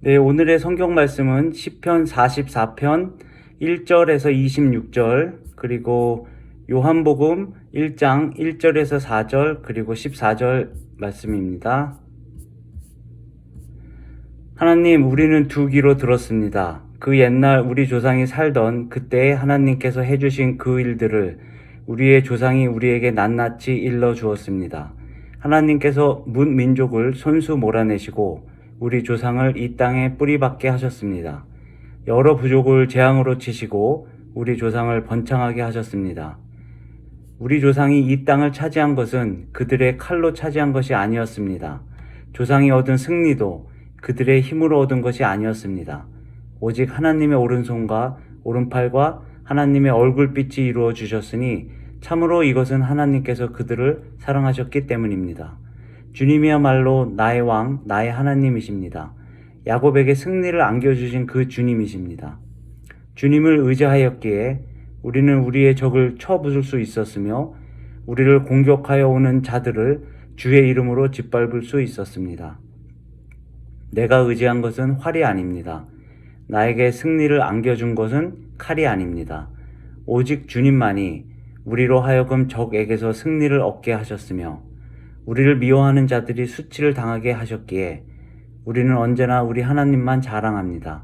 네, 오늘의 성경 말씀은 시편 44편 1절에서 26절, 그리고 요한복음 1장 1절에서 4절, 그리고 14절 말씀입니다. 하나님, 우리는 두 귀로 들었습니다. 그 옛날 우리 조상이 살던 그때에 하나님께서 해주신 그 일들을 우리의 조상이 우리에게 낱낱이 일러 주었습니다. 하나님께서 뭇 민족을 손수 몰아내시고 우리 조상을 이 땅에 뿌리박게 하셨습니다. 여러 부족을 재앙으로 치시고 우리 조상을 번창하게 하셨습니다. 우리 조상이 이 땅을 차지한 것은 그들의 칼로 차지한 것이 아니었습니다. 조상이 얻은 승리도 그들의 힘으로 얻은 것이 아니었습니다. 오직 하나님의 오른손과 오른팔과 하나님의 얼굴빛이 이루어 주셨으니 참으로 이것은 하나님께서 그들을 사랑하셨기 때문입니다. 주님이야말로 나의 왕, 나의 하나님이십니다. 야곱에게 승리를 안겨주신 그 주님이십니다. 주님을 의지하였기에 우리는 우리의 적을 쳐부술 수 있었으며 우리를 공격하여 오는 자들을 주의 이름으로 짓밟을 수 있었습니다. 내가 의지한 것은 활이 아닙니다. 나에게 승리를 안겨준 것은 칼이 아닙니다. 오직 주님만이 우리로 하여금 적에게서 승리를 얻게 하셨으며 우리를 미워하는 자들이 수치를 당하게 하셨기에 우리는 언제나 우리 하나님만 자랑합니다.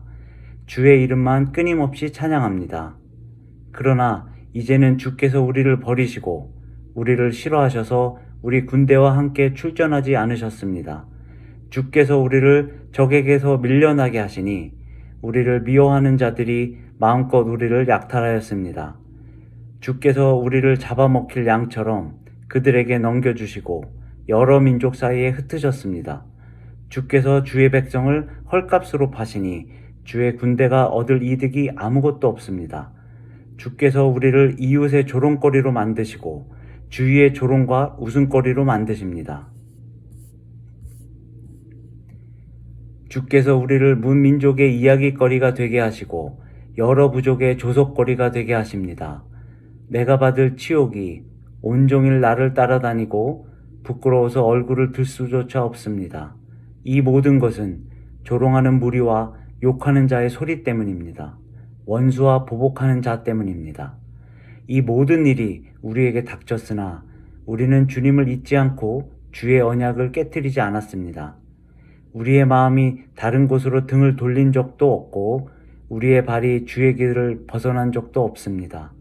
주의 이름만 끊임없이 찬양합니다. 그러나 이제는 주께서 우리를 버리시고 우리를 싫어하셔서 우리 군대와 함께 출전하지 않으셨습니다. 주께서 우리를 적에게서 밀려나게 하시니 우리를 미워하는 자들이 마음껏 우리를 약탈하였습니다. 주께서 우리를 잡아먹힐 양처럼 그들에게 넘겨주시고 여러 민족 사이에 흩으셨습니다. 주께서 주의 백성을 헐값으로 파시니 주의 군대가 얻을 이득이 아무것도 없습니다. 주께서 우리를 이웃의 조롱거리로 만드시고 주위의 조롱과 웃음거리로 만드십니다. 주께서 우리를 문민족의 이야기거리가 되게 하시고 여러 부족의 조속거리가 되게 하십니다. 내가 받을 치욕이 온종일 나를 따라다니고 부끄러워서 얼굴을 들 수조차 없습니다. 이 모든 것은 조롱하는 무리와 욕하는 자의 소리 때문입니다. 원수와 보복하는 자 때문입니다. 이 모든 일이 우리에게 닥쳤으나 우리는 주님을 잊지 않고 주의 언약을 깨트리지 않았습니다. 우리의 마음이 다른 곳으로 등을 돌린 적도 없고 우리의 발이 주의 길을 벗어난 적도 없습니다.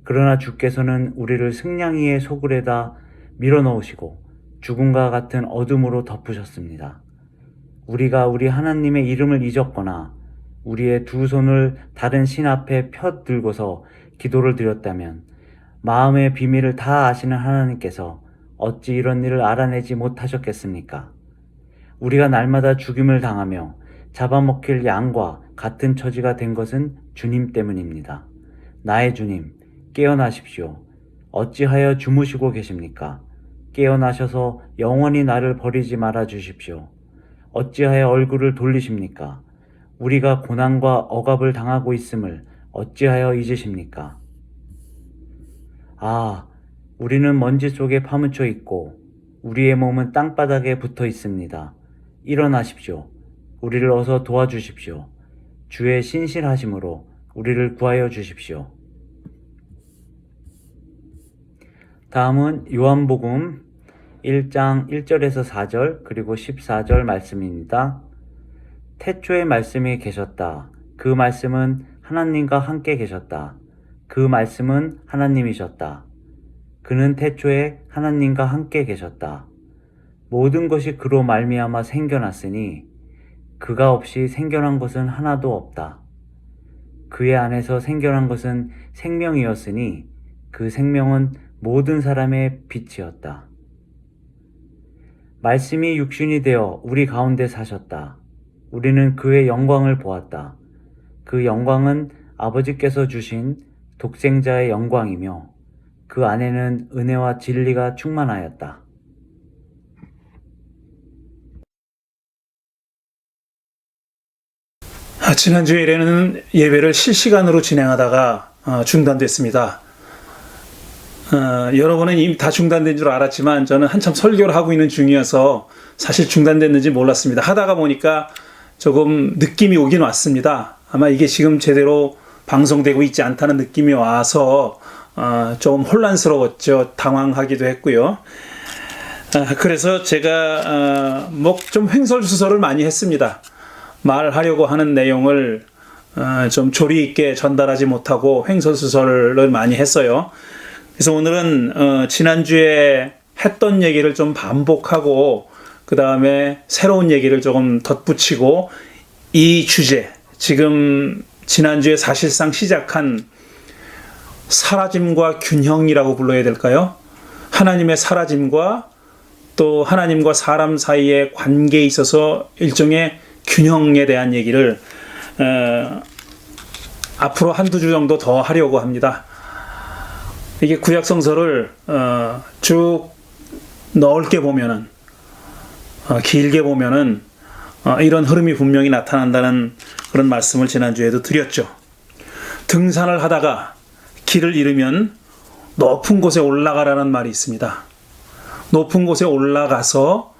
그러나 주께서는 우리를 승냥이의 소굴에다 밀어넣으시고 죽음과 같은 어둠으로 덮으셨습니다. 우리가 우리 하나님의 이름을 잊었거나 우리의 두 손을 다른 신 앞에 펴 들고서 기도를 드렸다면 마음의 비밀을 다 아시는 하나님께서 어찌 이런 일을 알아내지 못하셨겠습니까? 우리가 날마다 죽임을 당하며 잡아먹힐 양과 같은 처지가 된 것은 주님 때문입니다. 나의 주님, 깨어나십시오. 어찌하여 주무시고 계십니까? 깨어나셔서 영원히 나를 버리지 말아 주십시오. 어찌하여 얼굴을 돌리십니까? 우리가 고난과 억압을 당하고 있음을 어찌하여 잊으십니까? 아, 우리는 먼지 속에 파묻혀 있고 우리의 몸은 땅바닥에 붙어 있습니다. 일어나십시오. 우리를 어서 도와주십시오. 주의 신실하심으로 우리를 구하여 주십시오. 다음은 요한복음 1장 1절에서 4절 그리고 14절 말씀입니다. 태초에 말씀이 계셨다. 그 말씀은 하나님과 함께 계셨다. 그 말씀은 하나님이셨다. 그는 태초에 하나님과 함께 계셨다. 모든 것이 그로 말미암아 생겨났으니 그가 없이 생겨난 것은 하나도 없다. 그의 안에서 생겨난 것은 생명이었으니 그 생명은 모든 사람의 빛이었다. 말씀이 육신이 되어 우리 가운데 사셨다. 우리는 그의 영광을 보았다. 그 영광은 아버지께서 주신 독생자의 영광이며 그 안에는 은혜와 진리가 충만하였다. 지난 주일에는 예배를 실시간으로 진행하다가 중단됐습니다. 여러분은 이미 다 중단된 줄 알았지만 저는 한참 설교를 하고 있는 중이어서 사실 중단됐는지 몰랐습니다. 하다가 보니까 조금 느낌이 오긴 왔습니다. 아마 이게 지금 제대로 방송되고 있지 않다는 느낌이 와서 좀 혼란스러웠죠. 당황하기도 했고요. 그래서 제가 뭐 좀 횡설수설을 많이 했습니다. 말하려고 하는 내용을 좀 조리 있게 전달하지 못하고 횡설수설을 많이 했어요. 그래서 오늘은 지난주에 했던 얘기를 좀 반복하고 그 다음에 새로운 얘기를 조금 덧붙이고 이 주제, 지금 지난주에 사실상 시작한 사라짐과 균형이라고 불러야 될까요? 하나님의 사라짐과 또 하나님과 사람 사이의 관계에 있어서 일종의 균형에 대한 얘기를 앞으로 한두 주 정도 더 하려고 합니다. 이게 구약성서를 쭉 넓게 보면은 길게 보면은 이런 흐름이 분명히 나타난다는 그런 말씀을 지난주에도 드렸죠. 등산을 하다가 길을 잃으면 높은 곳에 올라가라는 말이 있습니다. 높은 곳에 올라가서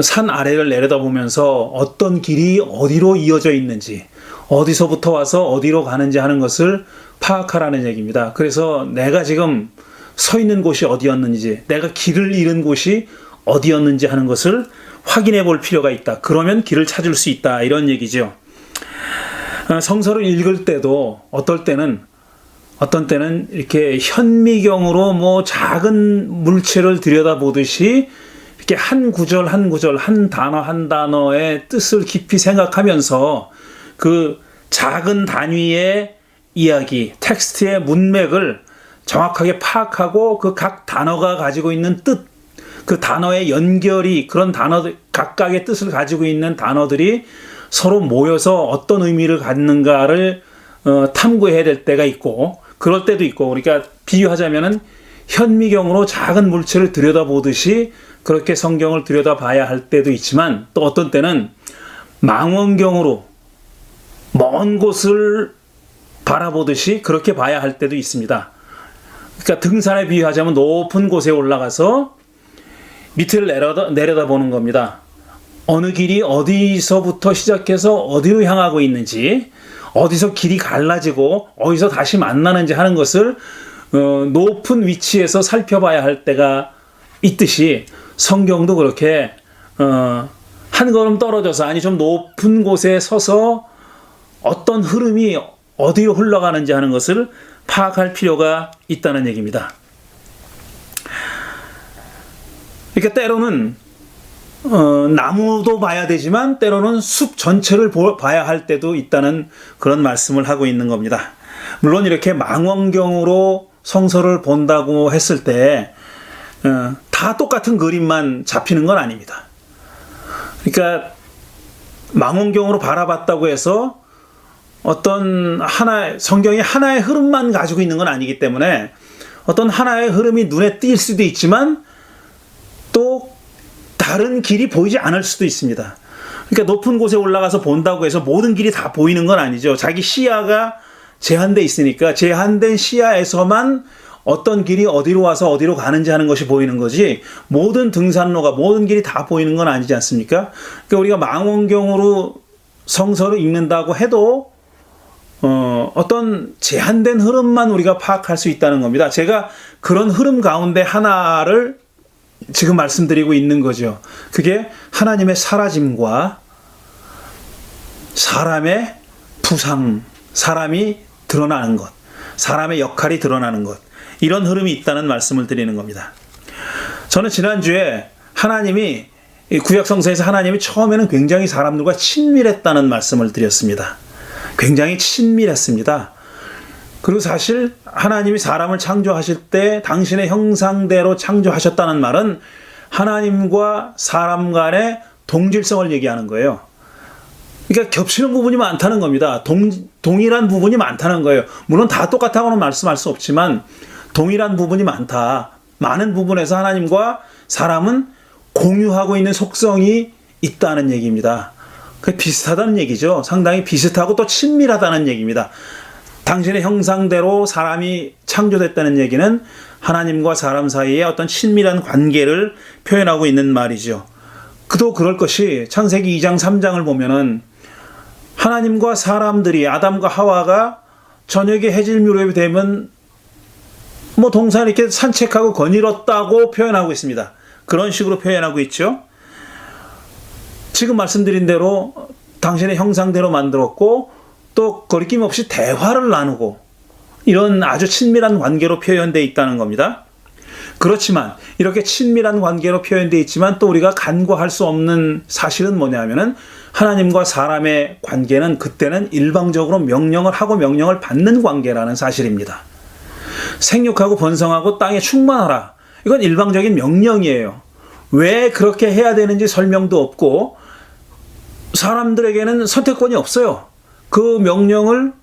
산 아래를 내려다보면서 어떤 길이 어디로 이어져 있는지, 어디서부터 와서 어디로 가는지 하는 것을 파악하라는 얘기입니다. 그래서 내가 지금 서 있는 곳이 어디였는지, 내가 길을 잃은 곳이 어디였는지 하는 것을 확인해 볼 필요가 있다. 그러면 길을 찾을 수 있다. 이런 얘기죠. 성서를 읽을 때도 어떤 때는 이렇게 현미경으로 뭐 작은 물체를 들여다보듯이 이렇게 한 구절 한 구절, 한 단어 한 단어의 뜻을 깊이 생각하면서 그 작은 단위의 이야기, 텍스트의 문맥을 정확하게 파악하고 그 각 단어가 가지고 있는 뜻, 그 단어의 연결이, 그런 단어들, 각각의 뜻을 가지고 있는 단어들이 서로 모여서 어떤 의미를 갖는가를 탐구해야 될 때가 있고, 그럴 때도 있고, 그러니까 비유하자면은 현미경으로 작은 물체를 들여다보듯이 그렇게 성경을 들여다봐야 할 때도 있지만, 또 어떤 때는 망원경으로 먼 곳을 바라보듯이 그렇게 봐야 할 때도 있습니다. 그러니까 등산에 비유하자면 높은 곳에 올라가서 밑을 내려다보는 겁니다. 어느 길이 어디서부터 시작해서 어디로 향하고 있는지, 어디서 길이 갈라지고 어디서 다시 만나는지 하는 것을 높은 위치에서 살펴봐야 할 때가 있듯이 성경도 그렇게 한 걸음 떨어져서, 아니 좀 높은 곳에 서서 어떤 흐름이 어디로 흘러가는지 하는 것을 파악할 필요가 있다는 얘기입니다. 그러니까 때로는 나무도 봐야 되지만 때로는 숲 전체를 봐야 할 때도 있다는 그런 말씀을 하고 있는 겁니다. 물론 이렇게 망원경으로 성서를 본다고 했을 때 다 똑같은 그림만 잡히는 건 아닙니다. 그러니까 망원경으로 바라봤다고 해서 어떤 성경이 하나의 흐름만 가지고 있는 건 아니기 때문에 어떤 하나의 흐름이 눈에 띌 수도 있지만 또 다른 길이 보이지 않을 수도 있습니다. 그러니까 높은 곳에 올라가서 본다고 해서 모든 길이 다 보이는 건 아니죠. 자기 시야가 제한돼 있으니까 제한된 시야에서만 어떤 길이 어디로 와서 어디로 가는지 하는 것이 보이는 거지, 모든 등산로가, 모든 길이 다 보이는 건 아니지 않습니까? 그러니까 우리가 망원경으로 성서를 읽는다고 해도 어떤 제한된 흐름만 우리가 파악할 수 있다는 겁니다. 제가 그런 흐름 가운데 하나를 지금 말씀드리고 있는 거죠. 그게 하나님의 사라짐과 사람의 부상, 사람이 드러나는 것, 사람의 역할이 드러나는 것, 이런 흐름이 있다는 말씀을 드리는 겁니다. 저는 지난주에 구약성서에서 하나님이 처음에는 굉장히 사람들과 친밀했다는 말씀을 드렸습니다. 굉장히 친밀했습니다. 그리고 사실 하나님이 사람을 창조하실 때 당신의 형상대로 창조하셨다는 말은 하나님과 사람 간의 동질성을 얘기하는 거예요. 그러니까 겹치는 부분이 많다는 겁니다. 동일한 부분이 많다는 거예요. 물론 다 똑같다고는 말씀할 수 없지만 동일한 부분이 많다. 많은 부분에서 하나님과 사람은 공유하고 있는 속성이 있다는 얘기입니다. 그게 비슷하다는 얘기죠. 상당히 비슷하고 또 친밀하다는 얘기입니다. 당신의 형상대로 사람이 창조됐다는 얘기는 하나님과 사람 사이의 어떤 친밀한 관계를 표현하고 있는 말이죠. 그도 그럴 것이 창세기 2장 3장을 보면은 하나님과 사람들이 아담과 하와가 저녁에 해질 무렵이 되면 뭐 동산을 이렇게 산책하고 거닐었다고 표현하고 있습니다. 그런 식으로 표현하고 있죠. 지금 말씀드린 대로 당신의 형상대로 만들었고 또 거리낌 없이 대화를 나누고 이런 아주 친밀한 관계로 표현되어 있다는 겁니다. 그렇지만 이렇게 친밀한 관계로 표현되어 있지만 또 우리가 간과할 수 없는 사실은 뭐냐면은 하나님과 사람의 관계는 그때는 일방적으로 명령을 하고 명령을 받는 관계라는 사실입니다. 생육하고 번성하고 땅에 충만하라. 이건 일방적인 명령이에요. 왜 그렇게 해야 되는지 설명도 없고 사람들에게는 선택권이 없어요. 그 명령을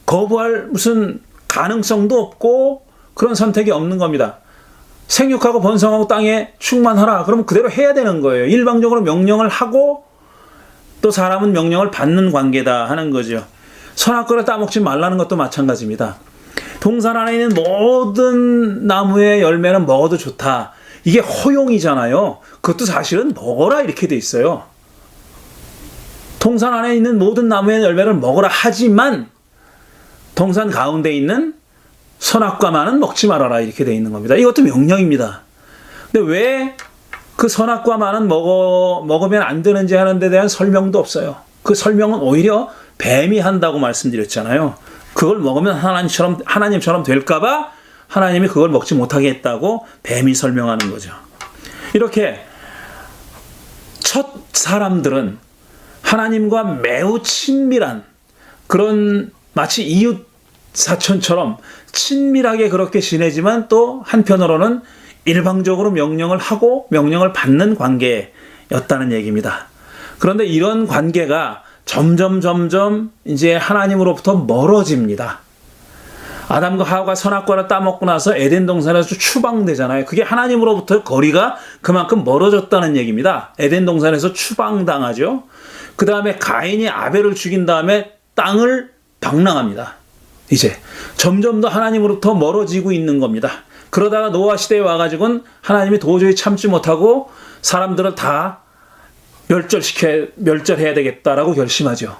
거부할 무슨 가능성도 없고 그런 선택이 없는 겁니다. 생육하고 번성하고 땅에 충만하라. 그러면 그대로 해야 되는 거예요. 일방적으로 명령을 하고 또 사람은 명령을 받는 관계다 하는 거죠. 선악과를 따먹지 말라는 것도 마찬가지입니다. 동산 안에 있는 모든 나무의 열매는 먹어도 좋다. 이게 허용이잖아요. 그것도 사실은 먹어라 이렇게 돼 있어요. 동산 안에 있는 모든 나무의 열매를 먹어라 하지만 동산 가운데 있는 선악과만은 먹지 말아라 이렇게 돼 있는 겁니다. 이것도 명령입니다. 근데 왜 그 선악과만은 먹으면 안 되는지 하는 데 대한 설명도 없어요. 그 설명은 오히려 뱀이 한다고 말씀드렸잖아요. 그걸 먹으면 하나님처럼 될까봐 하나님이 그걸 먹지 못하게 했다고 뱀이 설명하는 거죠. 이렇게 첫 사람들은 하나님과 매우 친밀한 그런 마치 이웃 사촌처럼 친밀하게 그렇게 지내지만 또 한편으로는 일방적으로 명령을 하고 명령을 받는 관계였다는 얘기입니다. 그런데 이런 관계가 점점 이제 하나님으로부터 멀어집니다. 아담과 하와가 선악과를 따먹고 나서 에덴 동산에서 추방되잖아요. 그게 하나님으로부터 거리가 그만큼 멀어졌다는 얘기입니다. 에덴 동산에서 추방당하죠. 그 다음에 가인이 아벨을 죽인 다음에 땅을 방랑합니다. 이제 점점 더 하나님으로부터 멀어지고 있는 겁니다. 그러다가 노아 시대에 와가지고는 하나님이 도저히 참지 못하고 사람들을 다 멸절해야 되겠다라고 결심하죠.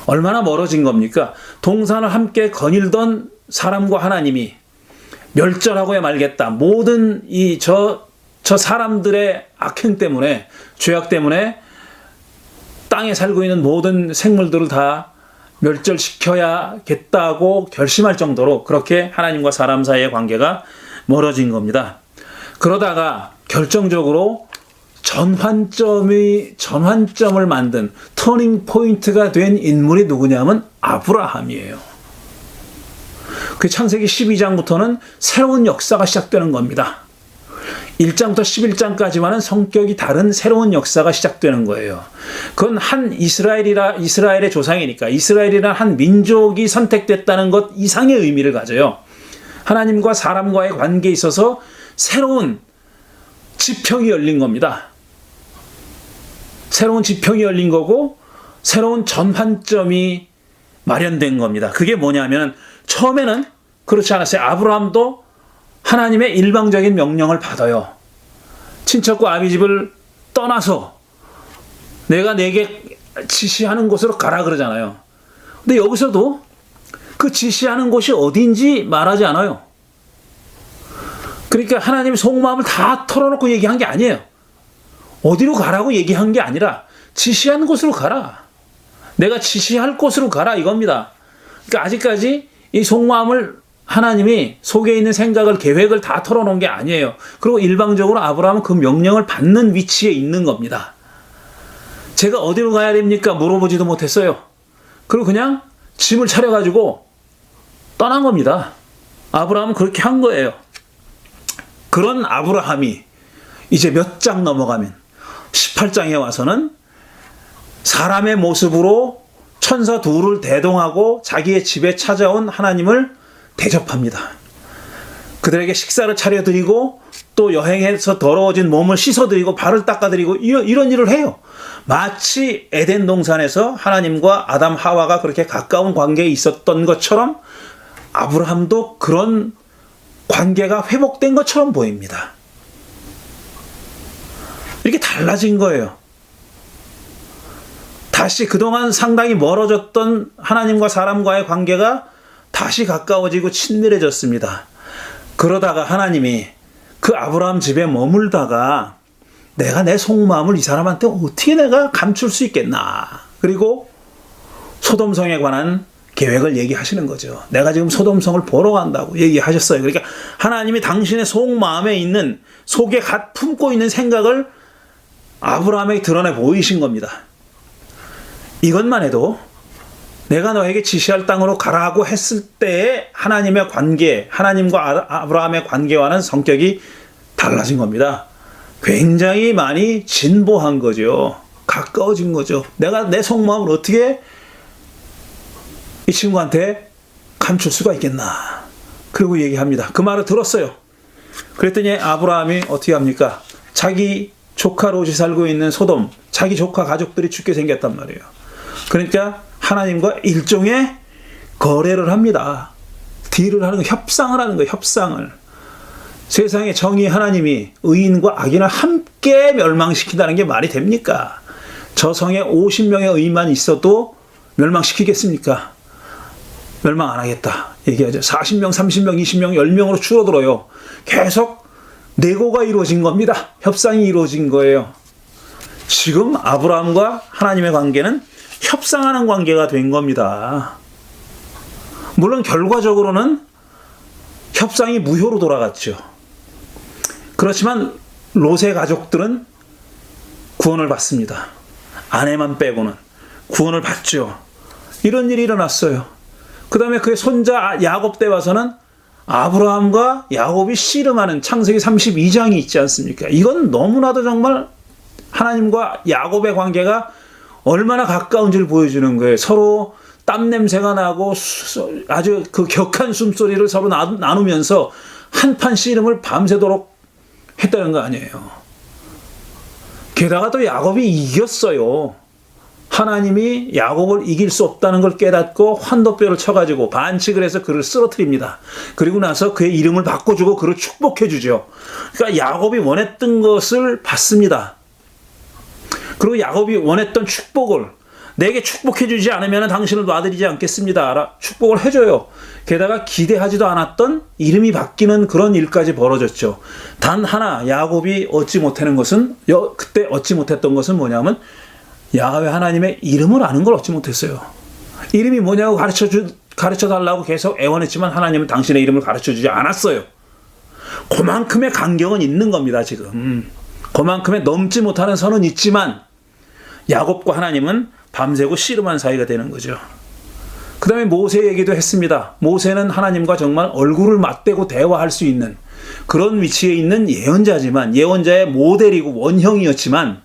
얼마나 멀어진 겁니까? 동산을 함께 거닐던 사람과 하나님이 멸절하고야 말겠다. 모든 저 사람들의 악행 때문에, 죄악 때문에 땅에 살고 있는 모든 생물들을 다 멸절시켜야겠다고 결심할 정도로 그렇게 하나님과 사람 사이의 관계가 멀어진 겁니다. 그러다가 결정적으로 전환점을 만든 터닝 포인트가 된 인물이 누구냐면 아브라함이에요. 그 창세기 12장부터는 새로운 역사가 시작되는 겁니다. 1장부터 11장까지와는 성격이 다른 새로운 역사가 시작되는 거예요. 그건 한 이스라엘의 조상이니까 이스라엘이라는 한 민족이 선택됐다는 것 이상의 의미를 가져요. 하나님과 사람과의 관계에 있어서 새로운 지평이 열린 겁니다. 새로운 지평이 열린 거고 새로운 전환점이 마련된 겁니다. 그게 뭐냐면 처음에는 그렇지 않았어요. 아브라함도 하나님의 일방적인 명령을 받아요. 친척과 아비집을 떠나서 내가 내게 지시하는 곳으로 가라 그러잖아요. 근데 여기서도 그 지시하는 곳이 어딘지 말하지 않아요. 그러니까 하나님의 속마음을 다 털어놓고 얘기한 게 아니에요. 어디로 가라고 얘기한 게 아니라 지시한 곳으로 가라. 내가 지시할 곳으로 가라 이겁니다. 그러니까 아직까지 이 속마음을 하나님이 속에 있는 생각을 계획을 다 털어놓은 게 아니에요. 그리고 일방적으로 아브라함은 그 명령을 받는 위치에 있는 겁니다. 제가 어디로 가야 됩니까? 물어보지도 못했어요. 그리고 그냥 짐을 차려가지고 떠난 겁니다. 아브라함은 그렇게 한 거예요. 그런 아브라함이 이제 몇 장 넘어가면 18장에 와서는 사람의 모습으로 천사 둘을 대동하고 자기의 집에 찾아온 하나님을 대접합니다. 그들에게 식사를 차려드리고 또 여행해서 더러워진 몸을 씻어드리고 발을 닦아드리고 이런 일을 해요. 마치 에덴 동산에서 하나님과 아담 하와가 그렇게 가까운 관계에 있었던 것처럼 아브라함도 그런 관계가 회복된 것처럼 보입니다. 이렇게 달라진 거예요. 다시 그동안 상당히 멀어졌던 하나님과 사람과의 관계가 다시 가까워지고 친밀해졌습니다. 그러다가 하나님이 그 아브라함 집에 머물다가 내가 내 속마음을 이 사람한테 어떻게 내가 감출 수 있겠나. 그리고 소돔성에 관한 계획을 얘기하시는 거죠. 내가 지금 소돔성을 보러 간다고 얘기하셨어요. 그러니까 하나님이 당신의 속마음에 있는, 속에 갓 품고 있는 생각을 아브라함에게 드러내 보이신 겁니다. 이것만 해도 내가 너에게 지시할 땅으로 가라고 했을 때의 하나님의 관계, 하나님과 아브라함의 관계와는 성격이 달라진 겁니다. 굉장히 많이 진보한 거죠. 가까워진 거죠. 내가 내 속마음을 어떻게 이 친구한테 감출 수가 있겠나. 그리고 얘기합니다. 그 말을 들었어요. 그랬더니 아브라함이 어떻게 합니까? 자기 조카 롯이 살고 있는 소돔, 자기 조카 가족들이 죽게 생겼단 말이에요. 그러니까 하나님과 일종의 거래를 합니다. 딜을 하는 거, 협상을 하는 거예요. 협상을. 세상에 정의 하나님이 의인과 악인을 함께 멸망시킨다는 게 말이 됩니까? 저 성에 50명의 의인만 있어도 멸망시키겠습니까? 멸망 안 하겠다 얘기하죠. 40명, 30명, 20명, 10명으로 줄어들어요. 계속 내고가 이루어진 겁니다. 협상이 이루어진 거예요. 지금 아브라함과 하나님의 관계는 협상하는 관계가 된 겁니다. 물론 결과적으로는 협상이 무효로 돌아갔죠. 그렇지만 롯의 가족들은 구원을 받습니다. 아내만 빼고는 구원을 받죠. 이런 일이 일어났어요. 그 다음에 그의 손자 야곱 때 와서는 아브라함과 야곱이 씨름하는 창세기 32장이 있지 않습니까? 이건 너무나도 정말 하나님과 야곱의 관계가 얼마나 가까운지를 보여주는 거예요. 서로 땀 냄새가 나고 아주 그 격한 숨소리를 서로 나누면서 한판 씨름을 밤새도록 했다는 거 아니에요. 게다가 또 야곱이 이겼어요. 하나님이 야곱을 이길 수 없다는 걸 깨닫고 환도뼈를 쳐가지고 반칙을 해서 그를 쓰러뜨립니다. 그리고 나서 그의 이름을 바꿔주고 그를 축복해주죠. 그러니까 야곱이 원했던 것을 받습니다. 그리고 야곱이 원했던 축복을, 내게 축복해주지 않으면 당신을 놔드리지 않겠습니다. 축복을 해줘요. 게다가 기대하지도 않았던 이름이 바뀌는 그런 일까지 벌어졌죠. 단 하나 야곱이 그때 얻지 못했던 것은 뭐냐면 야훼 하나님의 이름을 아는 걸 얻지 못했어요. 이름이 뭐냐고 가르쳐달라고 계속 애원했지만 하나님은 당신의 이름을 가르쳐주지 않았어요. 그만큼의 간격은 있는 겁니다. 지금 그만큼의 넘지 못하는 선은 있지만 야곱과 하나님은 밤새고 씨름한 사이가 되는 거죠. 그 다음에 모세 얘기도 했습니다. 모세는 하나님과 정말 얼굴을 맞대고 대화할 수 있는 그런 위치에 있는 예언자지만, 예언자의 모델이고 원형이었지만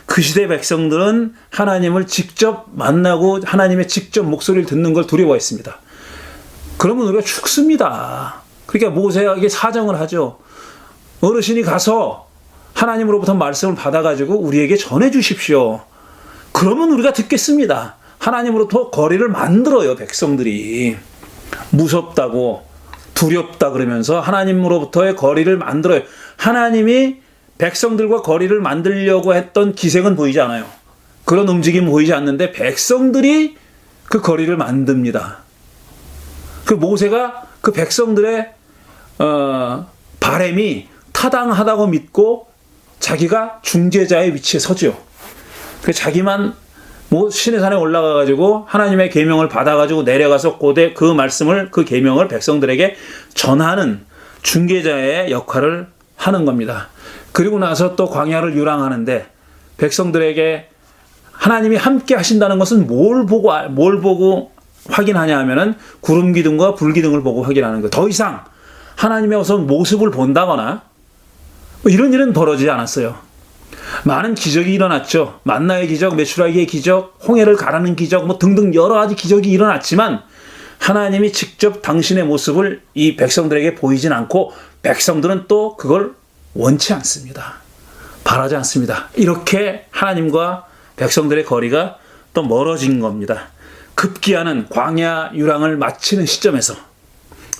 그 시대 백성들은 하나님을 직접 만나고 하나님의 직접 목소리를 듣는 걸 두려워했습니다. 그러면 우리가 죽습니다. 그러니까 모세에게 사정을 하죠. 어르신이 가서 하나님으로부터 말씀을 받아가지고 우리에게 전해 주십시오. 그러면 우리가 듣겠습니다. 하나님으로부터 거리를 만들어요. 백성들이 무섭다고 두렵다 그러면서 하나님으로부터의 거리를 만들어요. 하나님이 백성들과 거리를 만들려고 했던 기색은 보이지 않아요. 그런 움직임은 보이지 않는데 백성들이 그 거리를 만듭니다. 그 모세가 그 백성들의 바램이 타당하다고 믿고 자기가 중재자의 위치에 서죠. 그 자기만 신의 산에 올라가가지고 하나님의 계명을 받아가지고 내려가서 고대 그 말씀을, 그 계명을 백성들에게 전하는 중개자의 역할을 하는 겁니다. 그리고 나서 또 광야를 유랑하는데 백성들에게 하나님이 함께 하신다는 것은 뭘 보고 확인하냐 하면은 구름 기둥과 불 기둥을 보고 확인하는 거예요. 더 이상 하나님의 어떤 모습을 본다거나 이런 일은 벌어지지 않았어요. 많은 기적이 일어났죠. 만나의 기적, 메추라기의 기적, 홍해를 가라는 기적, 등등 여러 가지 기적이 일어났지만 하나님이 직접 당신의 모습을 이 백성들에게 보이진 않고 백성들은 또 그걸 원치 않습니다. 바라지 않습니다. 이렇게 하나님과 백성들의 거리가 또 멀어진 겁니다. 급기야는 광야 유랑을 마치는 시점에서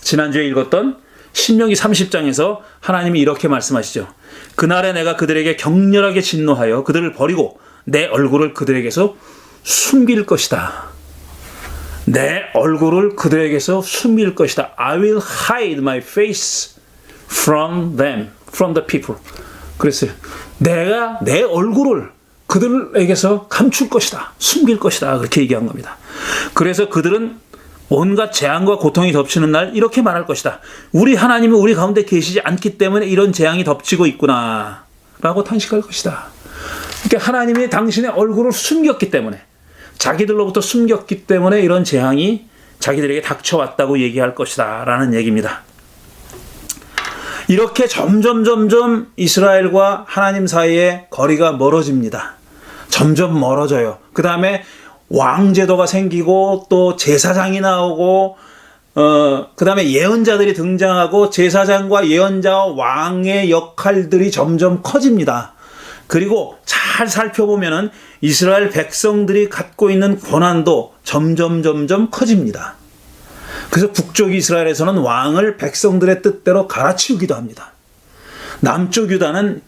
지난주에 읽었던 신명기 30장에서 하나님이 이렇게 말씀하시죠. 그날에 내가 그들에게 격렬하게 진노하여 그들을 버리고 내 얼굴을 그들에게서 숨길 것이다. 내 얼굴을 그들에게서 숨길 것이다. I will hide my face from them, from the people. 그랬어요. 내가 내 얼굴을 그들에게서 감출 것이다. 숨길 것이다. 그렇게 얘기한 겁니다. 그래서 그들은 온갖 재앙과 고통이 덮치는 날 이렇게 말할 것이다. 우리 하나님은 우리 가운데 계시지 않기 때문에 이런 재앙이 덮치고 있구나 라고 탄식할 것이다. 그러니까 하나님이 당신의 얼굴을 숨겼기 때문에, 자기들로부터 숨겼기 때문에 이런 재앙이 자기들에게 닥쳐왔다고 얘기할 것이다 라는 얘기입니다. 이렇게 점점 이스라엘과 하나님 사이에 거리가 멀어집니다. 점점 멀어져요. 그 다음에 왕제도가 생기고 또 제사장이 나오고 그 다음에 예언자들이 등장하고 제사장과 예언자와 왕의 역할들이 점점 커집니다. 그리고 잘 살펴보면은 이스라엘 백성들이 갖고 있는 권한도 점점 커집니다. 그래서 북쪽 이스라엘에서는 왕을 백성들의 뜻대로 갈아치우기도 합니다. 남쪽 유다는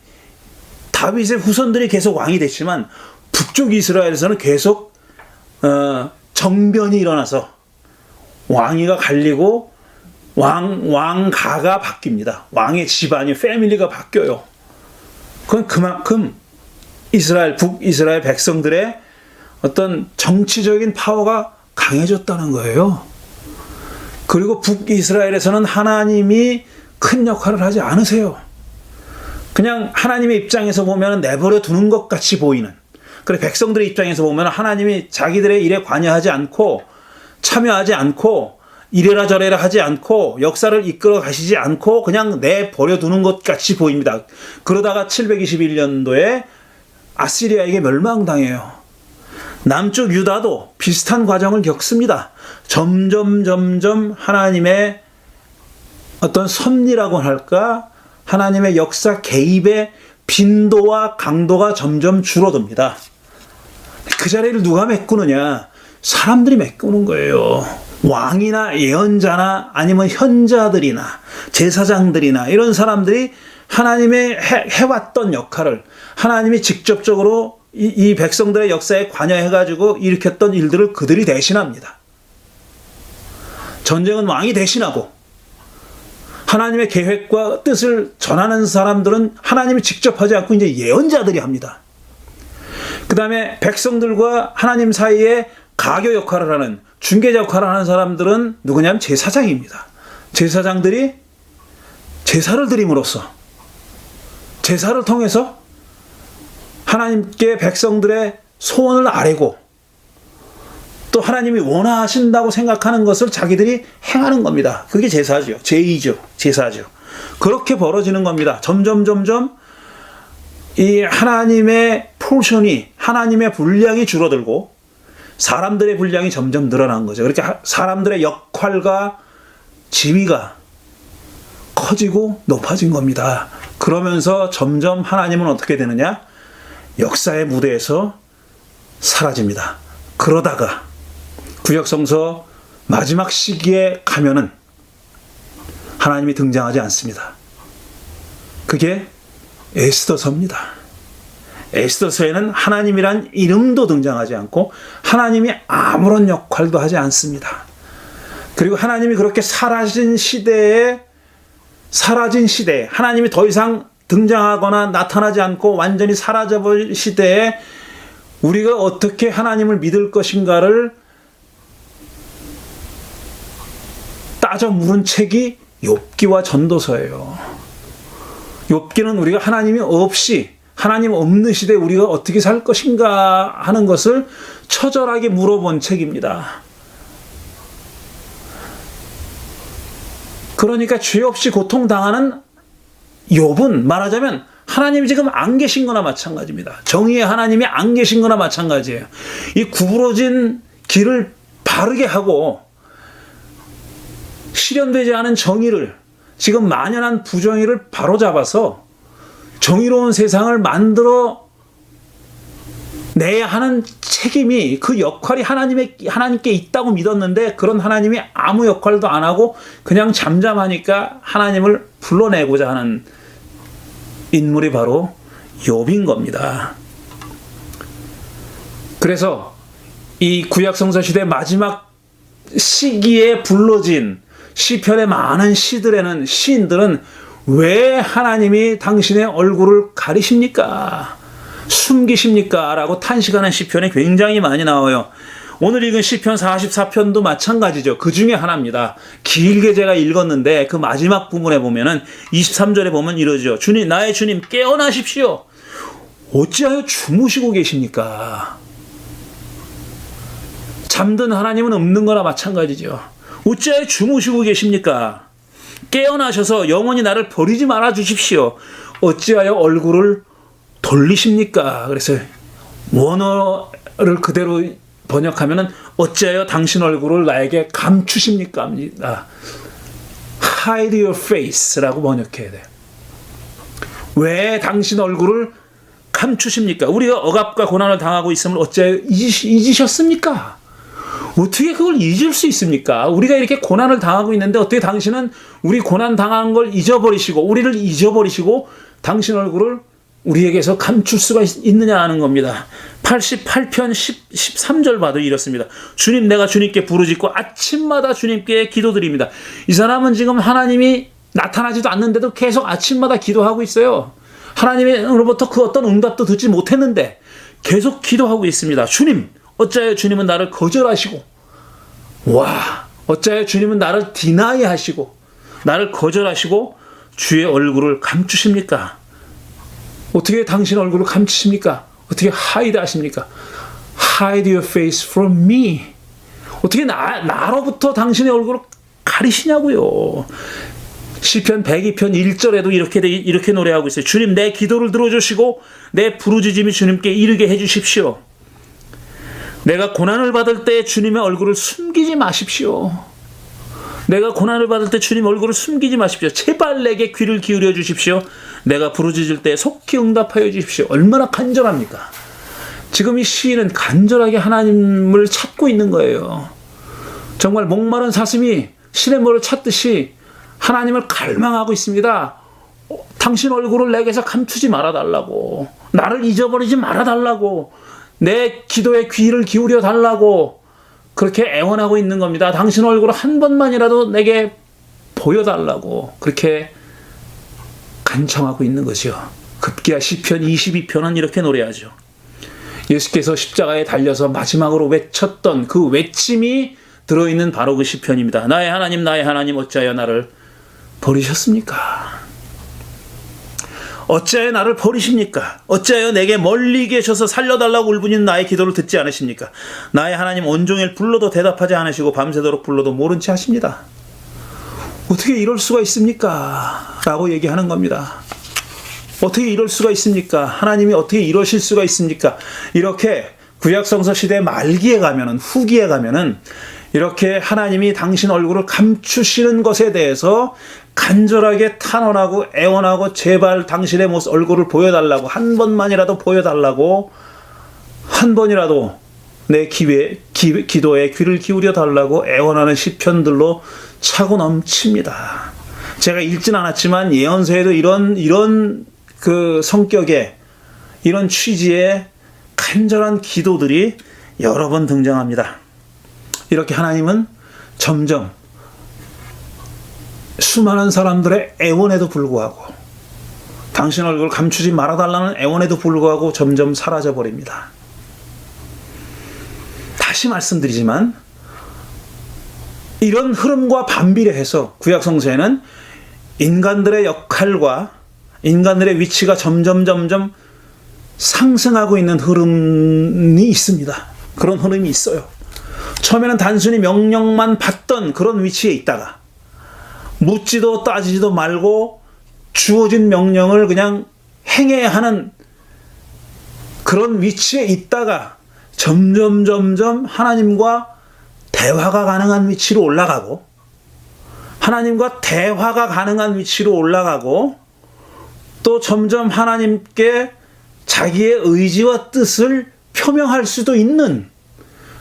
다윗의 후손들이 계속 왕이 됐지만 북쪽 이스라엘에서는 계속 정변이 일어나서 왕위가 갈리고 왕가가 바뀝니다. 왕의 집안이 패밀리가 바뀌어요. 그건 그만큼 북이스라엘 백성들의 어떤 정치적인 파워가 강해졌다는 거예요. 그리고 북이스라엘에서는 하나님이 큰 역할을 하지 않으세요. 그냥 하나님의 입장에서 보면 내버려 두는 것 같이 보이는, 그래 백성들의 입장에서 보면 하나님이 자기들의 일에 관여하지 않고 참여하지 않고 이래라 저래라 하지 않고 역사를 이끌어 가시지 않고 그냥 내버려 두는 것 같이 보입니다. 그러다가 721년도에 아시리아에게 멸망당해요. 남쪽 유다도 비슷한 과정을 겪습니다. 점점 하나님의 어떤 섭리라고 할까, 하나님의 역사 개입의 빈도와 강도가 점점 줄어듭니다. 그 자리를 누가 메꾸느냐? 사람들이 메꾸는 거예요. 왕이나 예언자나 아니면 현자들이나 제사장들이나 이런 사람들이 하나님의 해왔던 역할을, 하나님이 직접적으로 이 백성들의 역사에 관여해가지고 일으켰던 일들을 그들이 대신합니다. 전쟁은 왕이 대신하고, 하나님의 계획과 뜻을 전하는 사람들은 하나님이 직접 하지 않고 이제 예언자들이 합니다. 그 다음에 백성들과 하나님 사이에 가교 역할을 하는, 중개자 역할을 하는 사람들은 누구냐면 제사장입니다. 제사장들이 제사를 드림으로써, 제사를 통해서 하나님께 백성들의 소원을 아뢰고 또 하나님이 원하신다고 생각하는 것을 자기들이 행하는 겁니다. 그게 제사죠. 제의죠. 제사죠. 그렇게 벌어지는 겁니다. 점점 이 하나님의 포션이, 하나님의 분량이 줄어들고 사람들의 분량이 점점 늘어난 거죠. 그렇게 사람들의 역할과 지위가 커지고 높아진 겁니다. 그러면서 점점 하나님은 어떻게 되느냐? 역사의 무대에서 사라집니다. 그러다가 구약성서 마지막 시기에 가면은 하나님이 등장하지 않습니다. 그게 에스더서입니다. 에스더서에는 하나님이란 이름도 등장하지 않고 하나님이 아무런 역할도 하지 않습니다. 그리고 하나님이 그렇게 사라진 시대에 하나님이 더 이상 등장하거나 나타나지 않고 완전히 사라져버린 시대에 우리가 어떻게 하나님을 믿을 것인가를 따져 물은 책이 욥기와 전도서예요. 욥기는 우리가 하나님이 없이, 하나님 없는 시대에 우리가 어떻게 살 것인가 하는 것을 처절하게 물어본 책입니다. 그러니까 죄 없이 고통당하는 욥은 말하자면 하나님이 지금 안 계신 거나 마찬가지입니다. 정의의 하나님이 안 계신 거나 마찬가지예요. 이 구부러진 길을 바르게 하고 실현되지 않은 정의를, 지금 만연한 부정의를 바로잡아서 정의로운 세상을 만들어 내야 하는 책임이, 그 역할이 하나님께 있다고 믿었는데 그런 하나님이 아무 역할도 안 하고 그냥 잠잠하니까 하나님을 불러내고자 하는 인물이 바로 욥인 겁니다. 그래서 이 구약성서 시대 마지막 시기에 불러진 시편의 많은 시들에는 시인들은 왜 하나님이 당신의 얼굴을 가리십니까? 숨기십니까? 라고 탄식하는 시편이 굉장히 많이 나와요. 오늘 읽은 시편 44편도 마찬가지죠. 그 중에 하나입니다. 길게 제가 읽었는데 그 마지막 부분에 보면은 23절에 보면 이러죠. 주님, 나의 주님 깨어나십시오. 어찌하여 주무시고 계십니까? 잠든 하나님은 없는 거나 마찬가지죠. 어찌하여 주무시고 계십니까? 깨어나셔서 영원히 나를 버리지 말아 주십시오. 어찌하여 얼굴을 돌리십니까? 그래서 원어를 그대로 번역하면은 어찌하여 당신 얼굴을 나에게 감추십니까? 합니다. Hide your face라고 번역해야 돼요. 왜 당신 얼굴을 감추십니까? 우리가 억압과 고난을 당하고 있음을 어찌하여 잊으셨습니까? 어떻게 그걸 잊을 수 있습니까? 우리가 이렇게 고난을 당하고 있는데 어떻게 당신은 우리 고난 당한 걸 잊어버리시고 우리를 잊어버리시고 당신 얼굴을 우리에게서 감출 수가 있느냐 하는 겁니다. 88편 13절 봐도 이렇습니다. 주님, 내가 주님께 부르짖고 아침마다 주님께 기도드립니다. 이 사람은 지금 하나님이 나타나지도 않는데도 계속 아침마다 기도하고 있어요. 하나님으로부터 그 어떤 응답도 듣지 못했는데 계속 기도하고 있습니다. 주님, 어찌하여 주님은 나를 거절하시고, 어찌하여 주님은 나를 디나이 하시고 나를 거절하시고 주의 얼굴을 감추십니까? 어떻게 당신 얼굴을 감추십니까? 어떻게 hide 하십니까? Hide your face from me. 어떻게 나로부터 당신의 얼굴을 가리시냐고요. 시편 102편 1절에도 이렇게 노래하고 있어요. 주님, 내 기도를 들어주시고 내 부르짖음이 주님께 이르게 해주십시오. 내가 고난을 받을 때 주님의 얼굴을 숨기지 마십시오. 내가 고난을 받을 때 주님 얼굴을 숨기지 마십시오. 제발 내게 귀를 기울여 주십시오. 내가 부르짖을 때 속히 응답하여 주십시오. 얼마나 간절합니까? 지금 이 시인은 간절하게 하나님을 찾고 있는 거예요. 정말 목마른 사슴이 시냇물을 찾듯이 하나님을 갈망하고 있습니다. 당신 얼굴을 내게서 감추지 말아달라고, 나를 잊어버리지 말아달라고, 내 기도에 귀를 기울여 달라고 그렇게 애원하고 있는 겁니다. 당신 얼굴을 한 번만이라도 내게 보여달라고 그렇게 간청하고 있는 것이요. 급기야 시편 22편은 이렇게 노래하죠. 예수께서 십자가에 달려서 마지막으로 외쳤던 그 외침이 들어있는 바로 그 시편입니다. 나의 하나님 어찌하여 나를 버리셨습니까? 어찌하여 나를 버리십니까? 어찌하여 내게 멀리 계셔서 살려달라고 울부짖는 나의 기도를 듣지 않으십니까? 나의 하나님 온종일 불러도 대답하지 않으시고 밤새도록 불러도 모른 채 하십니다. 어떻게 이럴 수가 있습니까? 라고 얘기하는 겁니다. 어떻게 이럴 수가 있습니까? 하나님이 어떻게 이러실 수가 있습니까? 이렇게 구약성서 시대 말기에 가면은, 후기에 가면은 이렇게 하나님이 당신 얼굴을 감추시는 것에 대해서 간절하게 탄원하고 애원하고 제발 당신의 얼굴을 보여달라고, 한 번만이라도 보여달라고, 한 번이라도 내 기도에 귀를 기울여 달라고 애원하는 시편들로 차고 넘칩니다. 제가 읽진 않았지만 예언서에도 이런 그 성격의, 이런 취지의 간절한 기도들이 여러 번 등장합니다. 이렇게 하나님은 점점 수많은 사람들의 애원에도 불구하고, 당신 얼굴을 감추지 말아달라는 애원에도 불구하고 점점 사라져버립니다. 다시 말씀드리지만 이런 흐름과 반비례해서 구약성서에는 인간들의 역할과 인간들의 위치가 점점 상승하고 있는 흐름이 있습니다. 그런 흐름이 있어요. 처음에는 단순히 명령만 받던 그런 위치에 있다가 묻지도 따지지도 말고 주어진 명령을 그냥 행해야 하는 그런 위치에 있다가 점점 하나님과 대화가 가능한 위치로 올라가고, 하나님과 대화가 가능한 위치로 올라가고, 또 점점 하나님께 자기의 의지와 뜻을 표명할 수도 있는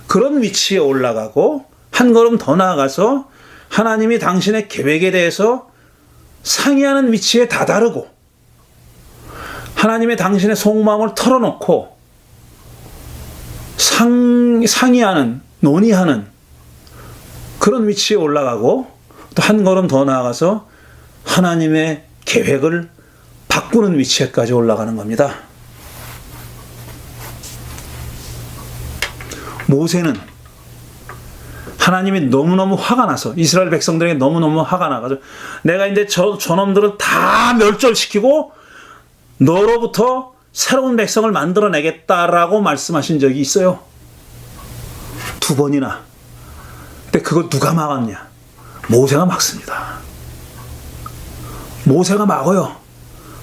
그런 위치에 올라가고, 한 걸음 더 나아가서 하나님이 당신의 계획에 대해서 상의하는 위치에 다다르고, 하나님의 당신의 속마음을 털어놓고 상의하는, 논의하는 그런 위치에 올라가고, 또 한 걸음 더 나아가서 하나님의 계획을 바꾸는 위치에까지 올라가는 겁니다. 모세는 하나님이 너무너무 화가 나서, 이스라엘 백성들에게 너무너무 화가 나가지고, 내가 이제 저놈들을 다 멸절시키고 너로부터 새로운 백성을 만들어내겠다라고 말씀하신 적이 있어요. 2번이나. 근데 그걸 누가 막았냐? 모세가 막습니다. 모세가 막아요.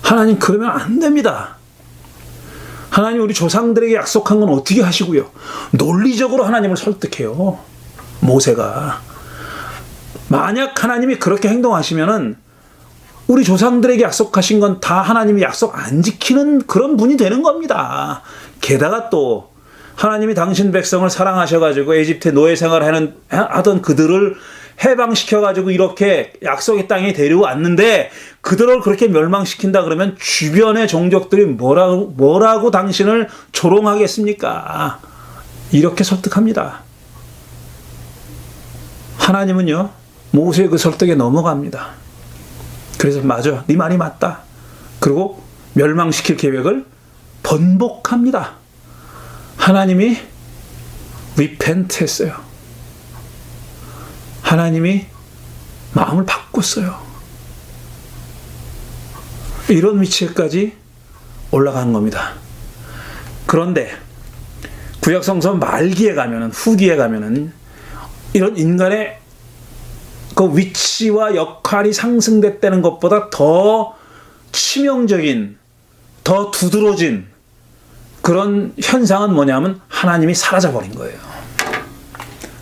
하나님 그러면 안 됩니다. 하나님 우리 조상들에게 약속한 건 어떻게 하시고요? 논리적으로 하나님을 설득해요. 모세가. 만약 하나님이 그렇게 행동하시면은 우리 조상들에게 약속하신 건 다 하나님이 약속 안 지키는 그런 분이 되는 겁니다. 게다가 또 하나님이 당신 백성을 사랑하셔가지고 에집트에 노예 생활을 하던 그들을 해방시켜가지고 이렇게 약속의 땅에 데려왔는데, 그들을 그렇게 멸망시킨다 그러면 주변의 종족들이 뭐라고 당신을 조롱하겠습니까? 이렇게 설득합니다. 하나님은요, 모세의 그 설득에 넘어갑니다. 그래서 맞아, 네 말이 맞다. 그리고 멸망시킬 계획을 번복합니다. 하나님이 repent 했어요. 하나님이 마음을 바꿨어요. 이런 위치에까지 올라간 겁니다. 그런데 구약성서 말기에 가면은, 후기에 가면은 이런 인간의 그 위치와 역할이 상승됐다는 것보다 더 치명적인, 더 두드러진 그런 현상은 뭐냐면 하나님이 사라져버린 거예요.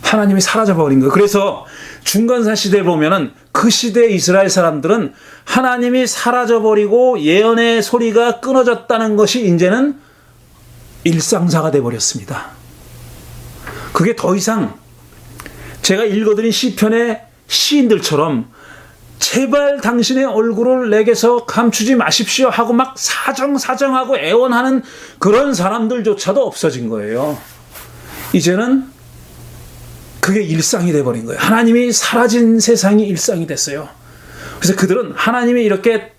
하나님이 사라져버린 거예요. 그래서 중간사 시대에 보면은 그 시대의 이스라엘 사람들은 하나님이 사라져버리고 예언의 소리가 끊어졌다는 것이 이제는 일상사가 돼버렸습니다. 그게 더 이상 제가 읽어드린 시편의 시인들처럼 제발 당신의 얼굴을 내게서 감추지 마십시오 하고 막 사정하고 애원하는 그런 사람들조차도 없어진 거예요. 이제는 그게 일상이 돼버린 거예요. 하나님이 사라진 세상이 일상이 됐어요. 그래서 그들은 하나님이 이렇게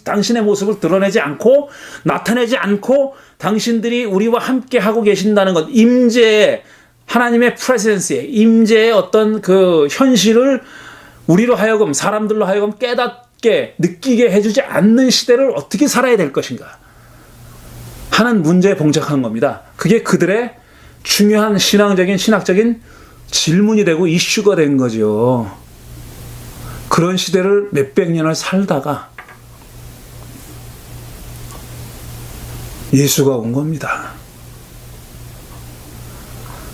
당신의 모습을 드러내지 않고 나타내지 않고 당신들이 우리와 함께 하고 계신다는 것, 임재의 하나님의 프레젠스에, 임재의 어떤 그 현실을 우리로 하여금, 사람들로 하여금 깨닫게 느끼게 해주지 않는 시대를 어떻게 살아야 될 것인가 하는 문제에 봉착한 겁니다. 그게 그들의 중요한 신학적인 질문이 되고 이슈가 된 거죠. 그런 시대를 몇백 년을 살다가 예수가 온 겁니다.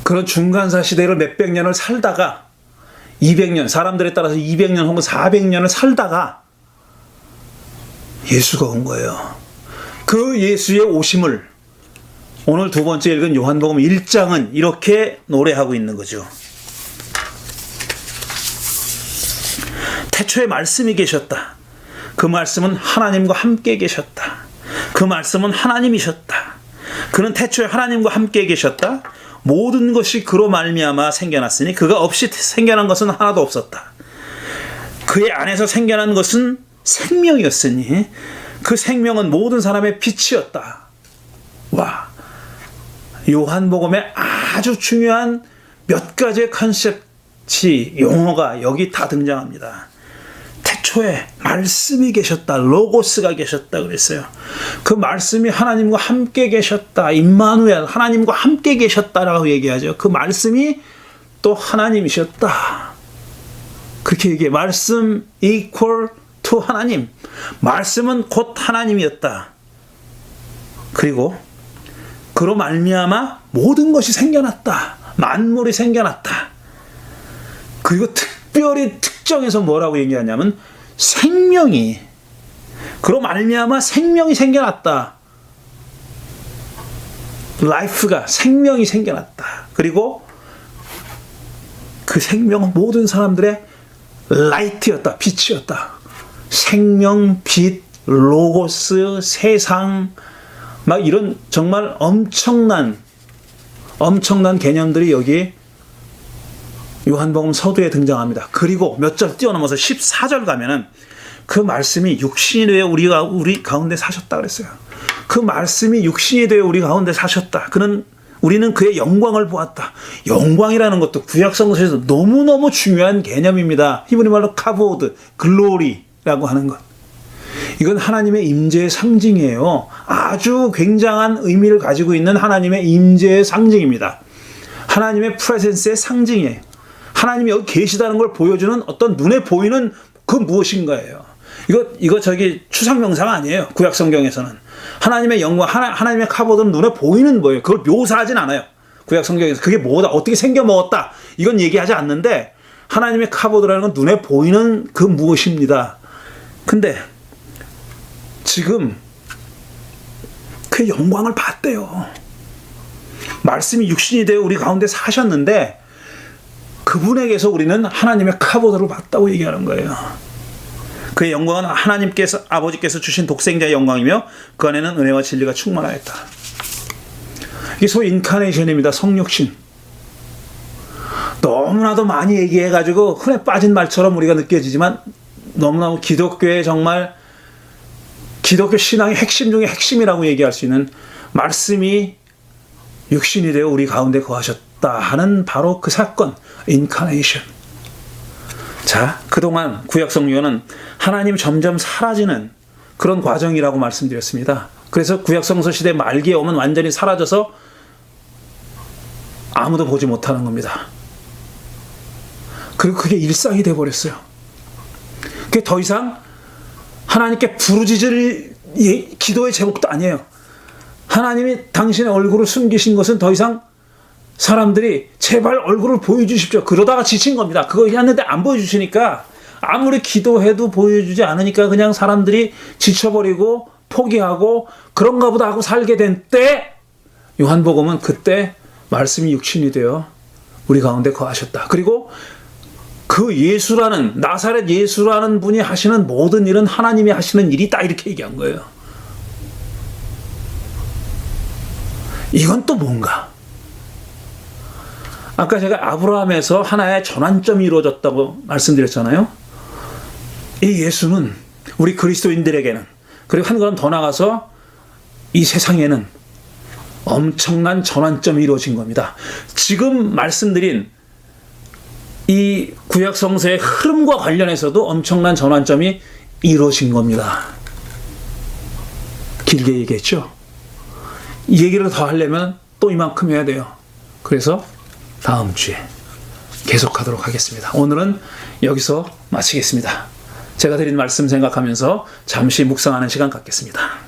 그런 중간사 시대를 몇백 년을 살다가 200년, 사람들에 따라서 200년 혹은 400년을 살다가 예수가 온 거예요. 그 예수의 오심을 오늘 두 번째 읽은 요한복음 1장은 이렇게 노래하고 있는 거죠. 태초에 말씀이 계셨다. 그 말씀은 하나님과 함께 계셨다. 그 말씀은 하나님이셨다. 그는 태초에 하나님과 함께 계셨다. 모든 것이 그로 말미암아 생겨났으니 그가 없이 생겨난 것은 하나도 없었다. 그의 안에서 생겨난 것은 생명이었으니 그 생명은 모든 사람의 빛이었다. 와, 요한복음의 아주 중요한 몇 가지의 컨셉이, 용어가 여기 다 등장합니다. 태초에 말씀이 계셨다. 로고스가 계셨다 그랬어요. 그 말씀이 하나님과 함께 계셨다. 임마누엘, 하나님과 함께 계셨다라고 얘기하죠. 그 말씀이 또 하나님이셨다. 그렇게 얘기해. 말씀 equal to 하나님. 말씀은 곧 하나님이었다. 그리고 그로 말미암아 모든 것이 생겨났다. 만물이 생겨났다. 그리고 특별히 특정해서 뭐라고 얘기하냐면 생명이, 그로 말미암아 생명이 생겨났다. 라이프가, 생명이 생겨났다. 그리고 그 생명은 모든 사람들의 라이트였다. 빛이었다. 생명, 빛, 로고스, 세상, 막 이런 정말 엄청난 엄청난 개념들이 여기 요한복음 서두에 등장합니다. 그리고 몇 절 뛰어넘어서 14절 가면은 그 말씀이 육신이 되어 우리 가운데 사셨다 그랬어요. 그 말씀이 육신이 되어 우리 가운데 사셨다. 우리는 그의 영광을 보았다. 영광이라는 것도 구약성서에서 너무너무 중요한 개념입니다. 히브리 말로 카보드, 글로리라고 하는 것. 이건 하나님의 임재의 상징이에요. 아주 굉장한 의미를 가지고 있는 하나님의 임재의 상징입니다. 하나님의 프레젠스의 상징이에요. 하나님이 여기 계시다는 걸 보여주는 어떤 눈에 보이는 그 무엇인가예요. 이거 추상명사가 아니에요. 구약 성경에서는 하나님의 영광, 하나님의 카보드는 눈에 보이는 거예요. 그걸 묘사하진 않아요. 구약 성경에서 그게 뭐다, 어떻게 생겨 먹었다, 이건 얘기하지 않는데 하나님의 카보드라는 건 눈에 보이는 그 무엇입니다. 근데 지금 그 영광을 봤대요. 말씀이 육신이 되어 우리 가운데 사셨는데 그분에게서 우리는 하나님의 카보드를 봤다고 얘기하는 거예요. 그의 영광은 하나님께서, 아버지께서 주신 독생자의 영광이며 그 안에는 은혜와 진리가 충만하였다. 이게 소위 인카네이션입니다. 성육신. 너무나도 많이 얘기해가지고 흔해 빠진 말처럼 우리가 느껴지지만 너무나도 기독교의 정말 기독교 신앙의 핵심 중에 핵심이라고 얘기할 수 있는 말씀이 육신이 되어 우리 가운데 거하셨다 하는 바로 그 사건, 인카네이션. 자, 그동안 구약성경은 하나님 점점 사라지는 그런 과정이라고 말씀드렸습니다. 그래서 구약성서 시대 말기에 오면 완전히 사라져서 아무도 보지 못하는 겁니다. 그리고 그게 일상이 되어버렸어요. 그게 더 이상 하나님께 부르짖을 기도의 제목도 아니에요. 하나님이 당신의 얼굴을 숨기신 것은 더 이상 사람들이 제발 얼굴을 보여주십시오. 그러다가 지친 겁니다. 그거 했는데 안 보여주시니까 아무리 기도해도 보여주지 않으니까 그냥 사람들이 지쳐버리고 포기하고 그런가 보다 하고 살게 된 때 요한복음은 그때 말씀이 육신이 되어 우리 가운데 거하셨다. 그리고 그 예수라는 나사렛 예수라는 분이 하시는 모든 일은 하나님이 하시는 일이다 이렇게 얘기한 거예요. 이건 또 뭔가? 아까 제가 아브라함에서 하나의 전환점이 이루어졌다고 말씀드렸잖아요. 이 예수는 우리 그리스도인들에게는, 그리고 한 걸음 더 나가서 이 세상에는 엄청난 전환점이 이루어진 겁니다. 지금 말씀드린 이 구약성서의 흐름과 관련해서도 엄청난 전환점이 이루어진 겁니다. 길게 얘기했죠. 이 얘기를 더 하려면 또 이만큼 해야 돼요. 그래서 다음 주에 계속하도록 하겠습니다. 오늘은 여기서 마치겠습니다. 제가 드린 말씀 생각하면서 잠시 묵상하는 시간 갖겠습니다.